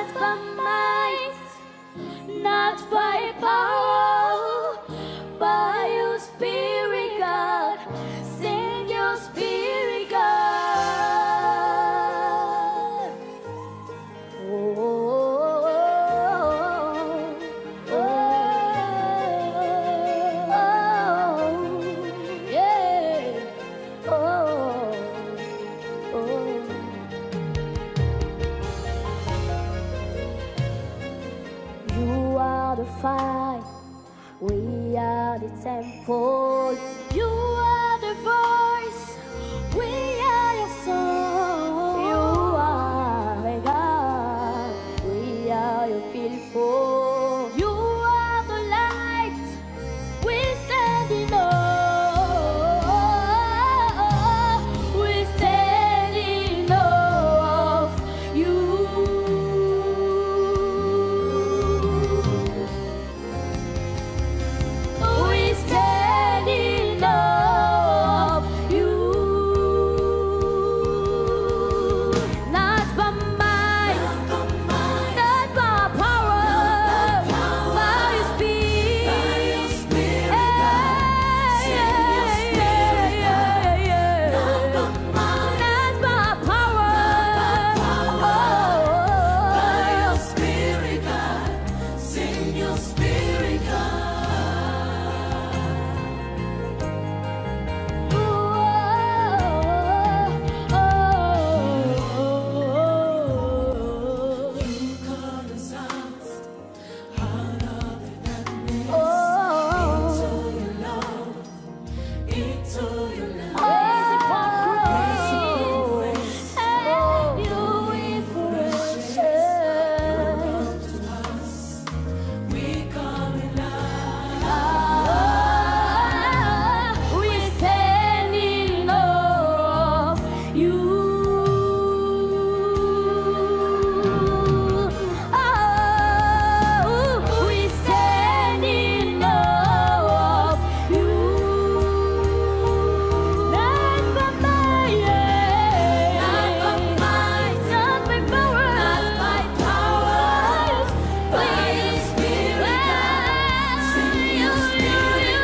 not by might, not by power, by your Spirit, God. Send your Spirit, God. Oh, oh, oh, yeah. You are the fire, we are the temple. You are the voice, we are your song. You are a God, we are your people. You are the light, we stand in awe. We stand in awe of you. We stand in awe of you. Not by might, not by power, by your Spirit. Not by power, by your Spirit, God. Send your Spirit, God. We stand in awe of you. We stand in awe of you. Not by might, not by power, by your Spirit. Send your Spirit,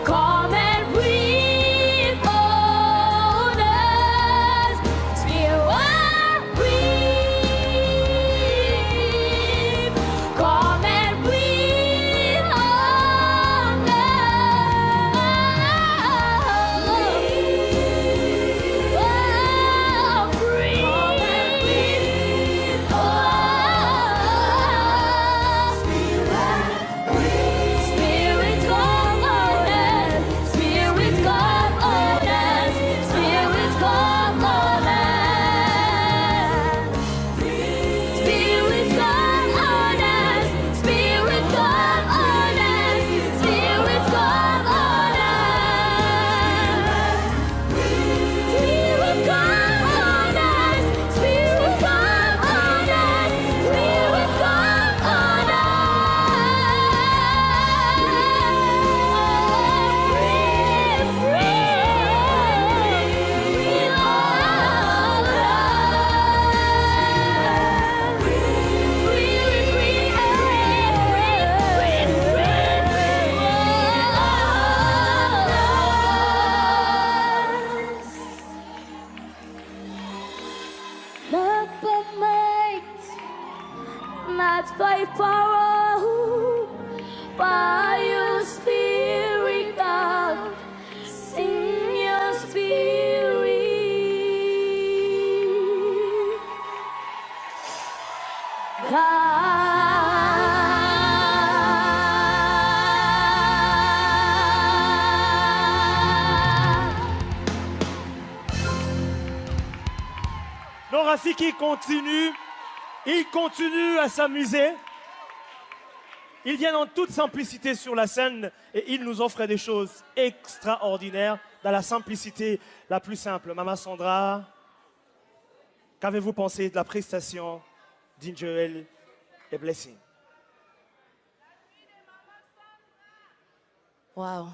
Come and breathe on us, Spirit, breathe. Come and breathe on us. Breathe Spirit, come on us. Spirit, come on us. Spirit, come on us. Spirit, come on us. Spirit, come on us. Spirit, come on us. Spirit, come on us. Spirit, come on us. Spirit, come on Not by might, not by power, by your Spirit, God. Send your Spirit. God. Rafiki continue. Il continue à s'amuser. Il vient en toute simplicité sur la scène et il nous offre des choses extraordinaires dans la simplicité la plus simple. Maman Sandra, qu'avez-vous pensé de la prestation d'Injoel et Blessing? Wow.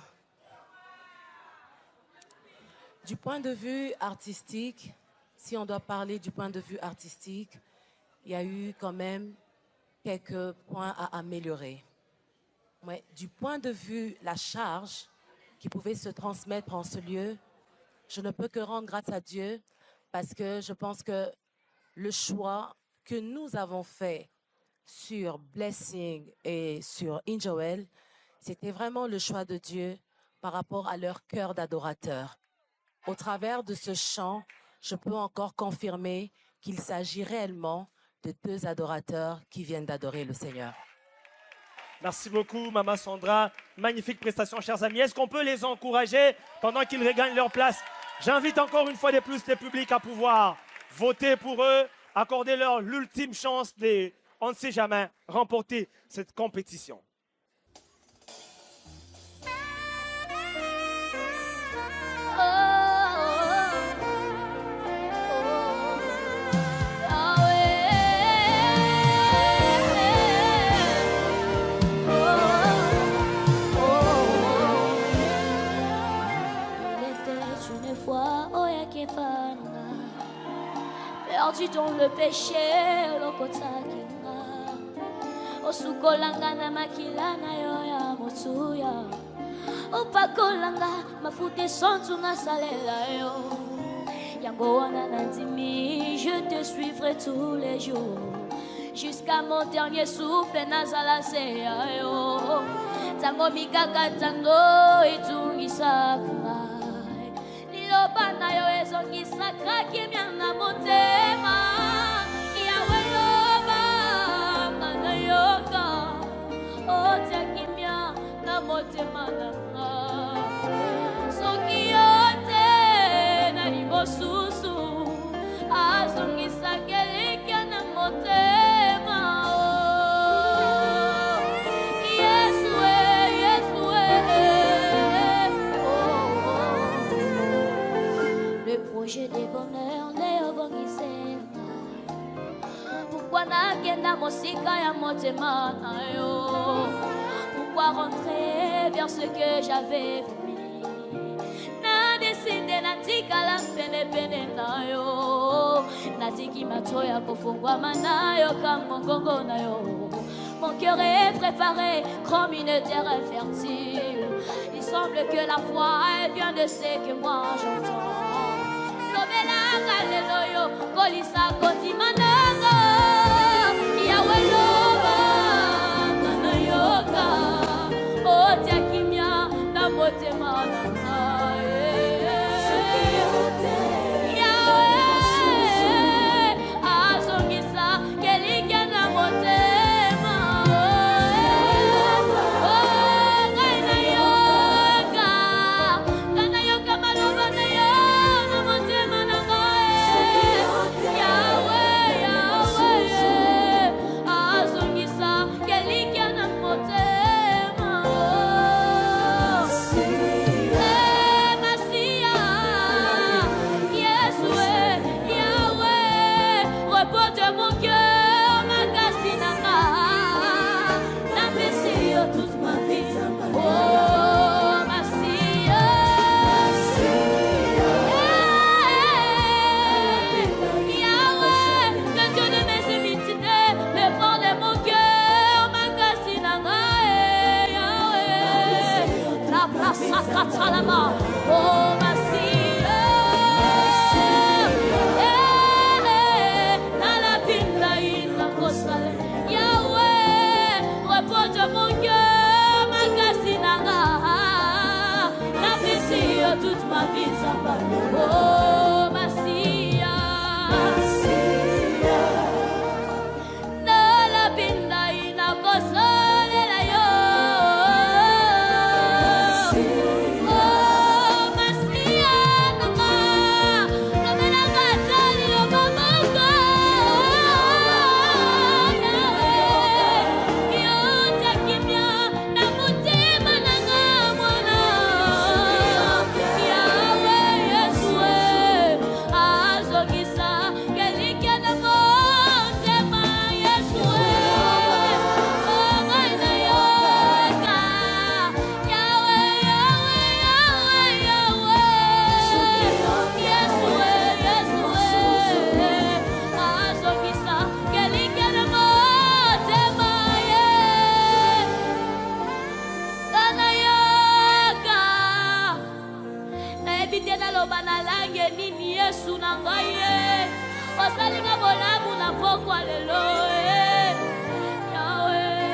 Du point de vue artistique, si on doit parler du point de vue artistique, il y a eu quand même quelques points à améliorer. Ouais, du point de vue la charge qui pouvait se transmettre en ce lieu, je ne peux que rendre grâce à Dieu parce que je pense que le choix que nous avons fait sur Blessing et sur Injoel, c'était vraiment le choix de Dieu par rapport à leur cœur d'adorateur. Au travers de ce chant, je peux encore confirmer qu'il s'agit réellement de deux adorateurs qui viennent d'adorer le Seigneur. Merci beaucoup, Maman Sandra. Magnifique prestation, chers amis. Est-ce qu'on peut les encourager pendant qu'ils regagnent leur place? J'invite encore une fois de plus le public à pouvoir voter pour eux, accorder leur l'ultime chance de, on ne sait jamais, remporter cette compétition. Perdu dans le péché, lokotakinga osukolanga na makila na yo ya motuya opakolanga mafute santu na salela yo yango wana nandimi je te suivrai tous les jours jusqu'à mon dernier souffle nazala se ya yo tango mikaka tango itungisaka liloba na yo ezongisaka kimia na motema yawe loba kana yoka otia kimia na motema nanga soki yote na libosusu azongisaka elikia na motema projet de bonheur neobongise pourquoi nakenda mosika ya motema na yo pourquoi rentrer vers ce que j'avais voulu na décidé natikala pene na yo natiki macho ya kofungwama na yo kamongongo na yo mon cœur est préparé comme une terre fertile il semble que la foi elle vient de ce que moi j'entends Hallelujah, kolisa kotimananga, yawe loba, kana yoka, otia kimia na motema nanga. Yawe, azongisa kelikia na motema. Oh, kana yoka, maloba na yo na motema nanga. Salama, oh Masia, dans la pinta ina kosale, Yahweh, repose de mon cœur, ma casinaga, n'apprécie toute ma vie, Samba, oh Masia, dans la pinta ina kosale, la yo. Mama loba na langue nini Yesu na ngai osalinga bolamu na pokwa lelo Yahweh Yahweh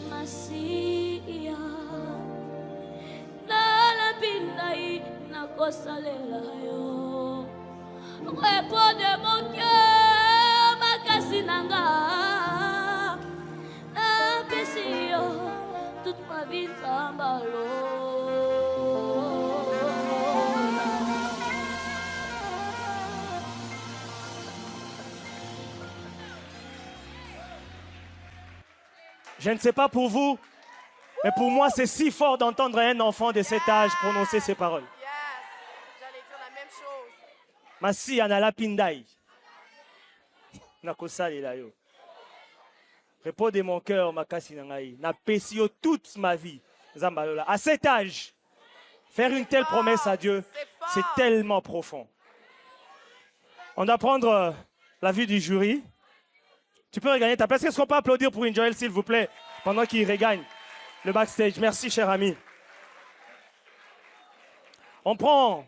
Masia na la pinai na kosalela yo repos de mon cœur makasi nanga na pesi yo toute ma vie tambalo Je ne sais pas pour vous, mais pour moi, c'est si fort d'entendre un enfant de cet âge prononcer ces paroles. J'allais dire la même chose. Masi anala pindai. Nakosalela yo. Repos de mon cœur, makasi nangai. Na pesio toute ma vie. Zambalola. À cet âge, faire une telle promesse à Dieu, c'est tellement profond. On doit prendre la vue du jury. Tu peux regagner ta place. Est-ce qu'on peut applaudir pour Joel, s'il vous plaît, pendant qu'il regagne le backstage? Merci, cher ami. On prend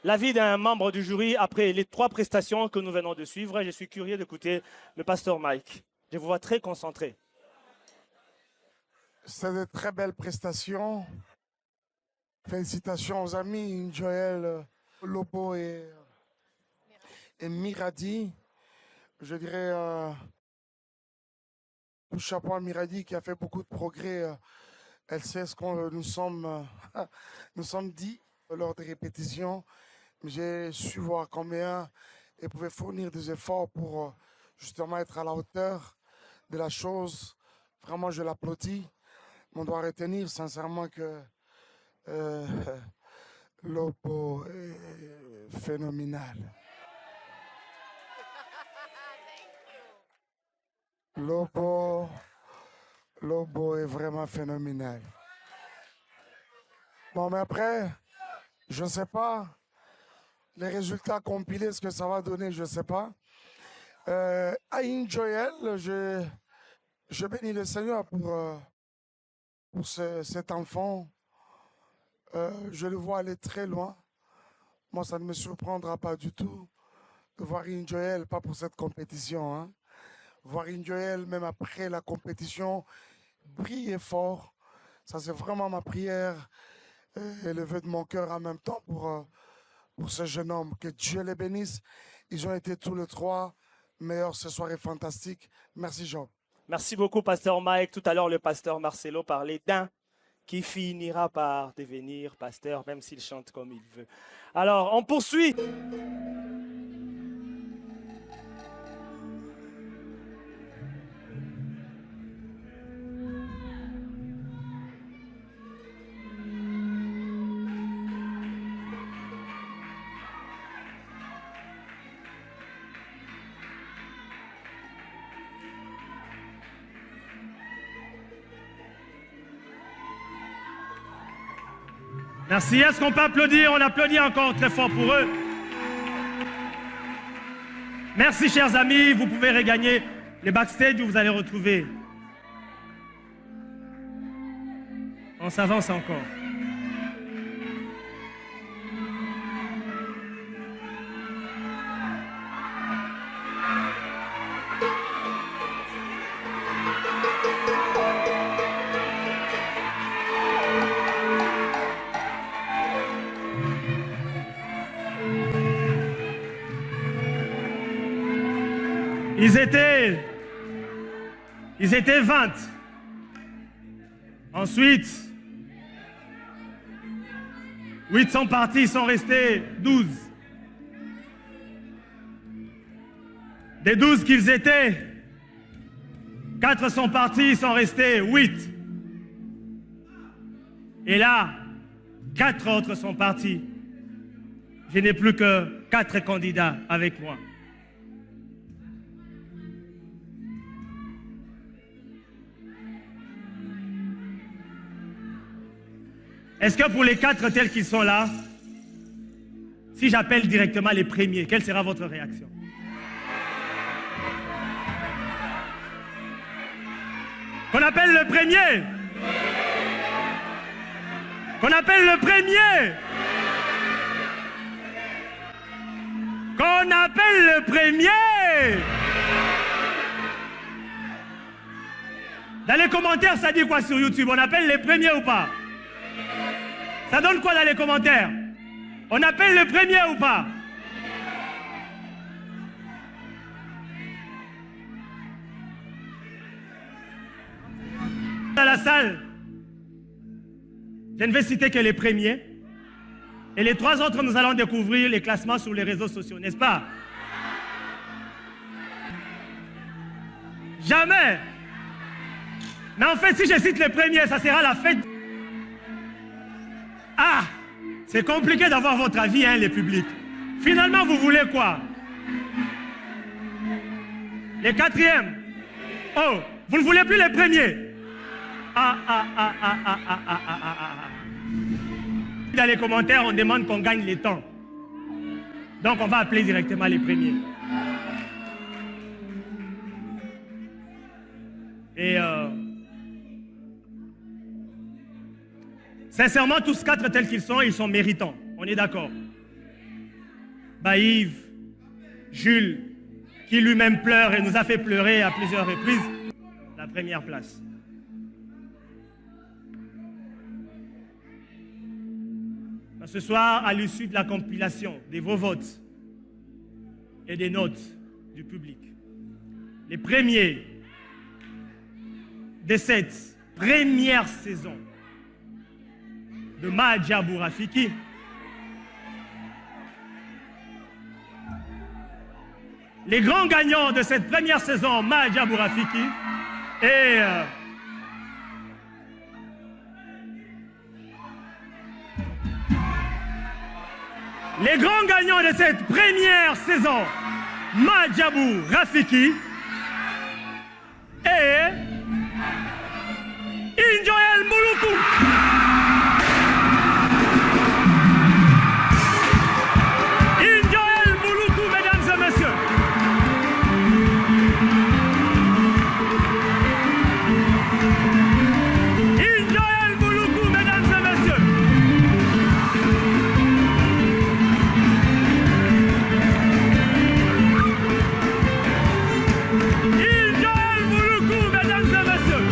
l'avis d'un membre du jury après les 3 prestations que nous venons de suivre. Je suis curieux d'écouter le pasteur Mike. Je vous vois très concentré. C'est de très belles prestations. Félicitations aux amis Joel, Lobo et Miradi. Je dirais tout chapeau à Miradi qui a fait beaucoup de progrès. Elle sait ce qu'on nous sommes dit lors des répétitions. J'ai su voir combien elle pouvait fournir des efforts pour justement être à la hauteur de la chose. Vraiment, je l'applaudis. On doit retenir sincèrement que Lobo est phénoménal. Lobo est vraiment phénoménal. Bon, mais après, je ne sais pas. Les résultats compilés, ce que ça va donner, je ne sais pas. Aïn Joel, je bénis le Seigneur pour cet enfant. Je le vois aller très loin. Moi, ça ne me surprendra pas du tout de voir Aïn Joel, pas pour cette compétition, hein. Voir Aïn Joel, même après la compétition, briller fort. Ça, c'est vraiment ma prière et le vœu de mon cœur en même temps pour ce jeune homme. Que Dieu les bénisse. Ils ont été tous les 3 meilleurs ce soir et fantastique. Merci, Jean. Merci beaucoup, pasteur Mike. Tout à l'heure, le pasteur Marcelo parlait d'un qui finira par devenir pasteur, même s'il chante comme il veut. Alors, on poursuit. Merci. Est-ce qu'on peut applaudir? On applaudit encore très fort pour eux. Merci, chers amis. Vous pouvez regagner les backstage où vous allez retrouver. On s'avance encore. Ils étaient 20. Ensuite, 8 sont partis, ils sont restés 12. Des 12 qu'ils étaient, 4 sont partis, ils sont restés 8. Et là, 4 autres sont partis. Je n'ai plus que 4 candidats avec moi. Est-ce que pour les 4 tels qu'ils sont là, si j'appelle directement les premiers, quelle sera votre réaction? Qu'on appelle le premier? Qu'on appelle le premier. Qu'on appelle le premier. Dans les commentaires, ça dit quoi sur YouTube? On appelle les premiers ou pas? Ça donne quoi dans les commentaires? On appelle le premier ou pas? Dans la salle, je ne vais citer que les premiers. Et les trois autres, nous allons découvrir les classements sur les réseaux sociaux, n'est-ce pas? Jamais. Mais en fait, si je cite les premiers, ça sera la fête. Ah, c'est compliqué d'avoir votre avis, hein, les publics. Finalement, vous voulez quoi? Les quatrièmes. Oh, vous ne voulez plus les premiers? Dans les commentaires, on demande qu'on gagne les temps. Donc, on va appeler directement les premiers. Et sincèrement, tous quatre tels qu'ils sont méritants. On est d'accord. Baïve, Jules, qui lui-même pleure et nous a fait pleurer à plusieurs reprises, la première place. Ce soir, à l'issue de la compilation de vos votes et des notes du public, les premiers de cette première saison de Madjabou Rafiki, les grands gagnants de cette première saison Madjabou Rafiki et les grands gagnants de cette première saison Madjabou Rafiki et Injoel Mouloukou. Injoel Mouloukou, mesdames et messieurs. Injoel Mouloukou, mesdames et messieurs. Injoel Mouloukou, mesdames et messieurs.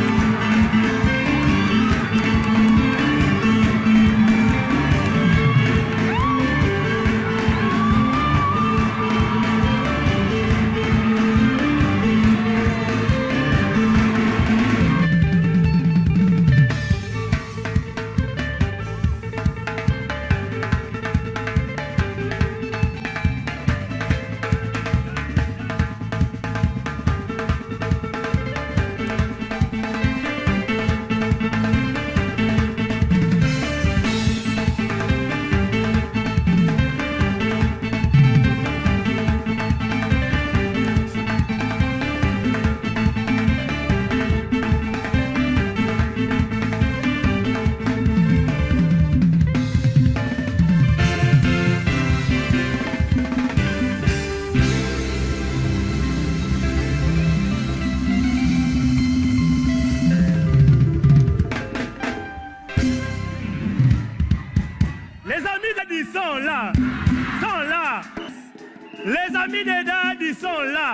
Les amis des daddies sont là,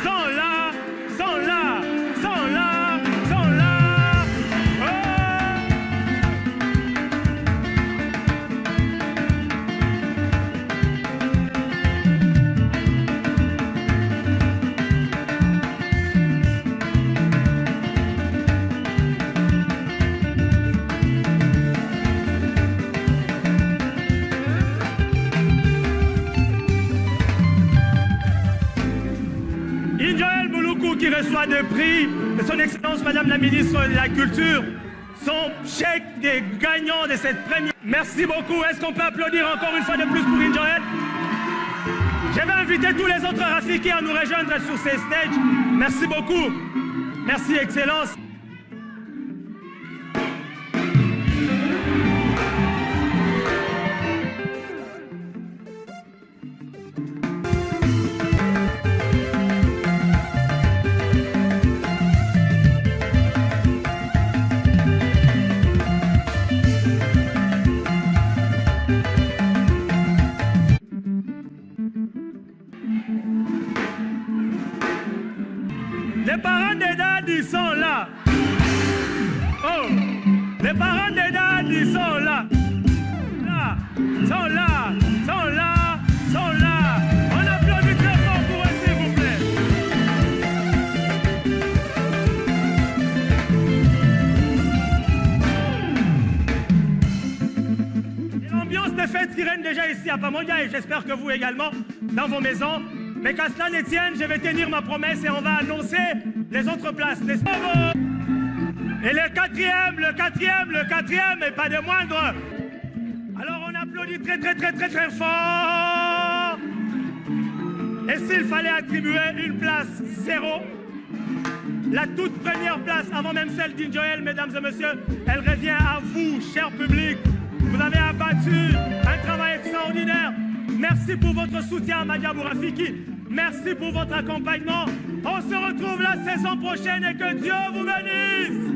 sont là, sont là, sont là, sont là. Injoel Mouloukou qui reçoit de prix de son Excellence Madame la Ministre de la Culture, son chèque des gagnants de cette première. Merci beaucoup. Est-ce qu'on peut applaudir encore une fois de plus pour Injoel? Je vais inviter tous les autres Rafiki à nous rejoindre sur ces stages. Merci beaucoup. Merci Excellence. Les parents des dates, ils sont là. Là, sont là, sont là, sont là. On applaudit très fort pour eux, s'il vous plaît. Et l'ambiance de fête qui règne déjà ici à Pamondia, et j'espère que vous également, dans vos maisons. Mais qu'à cela ne tienne, je vais tenir ma promesse et on va annoncer les autres places, n'est-ce pas? Et le quatrième, et pas de moindre. Alors on applaudit très fort. Et s'il fallait attribuer une place 0, la toute première place, avant même celle d'Injoel, mesdames et messieurs, elle revient à vous, cher public. Vous avez abattu un travail extraordinaire. Merci pour votre soutien, Madia Bourafiki. Merci pour votre accompagnement. On se retrouve la saison prochaine et que Dieu vous bénisse.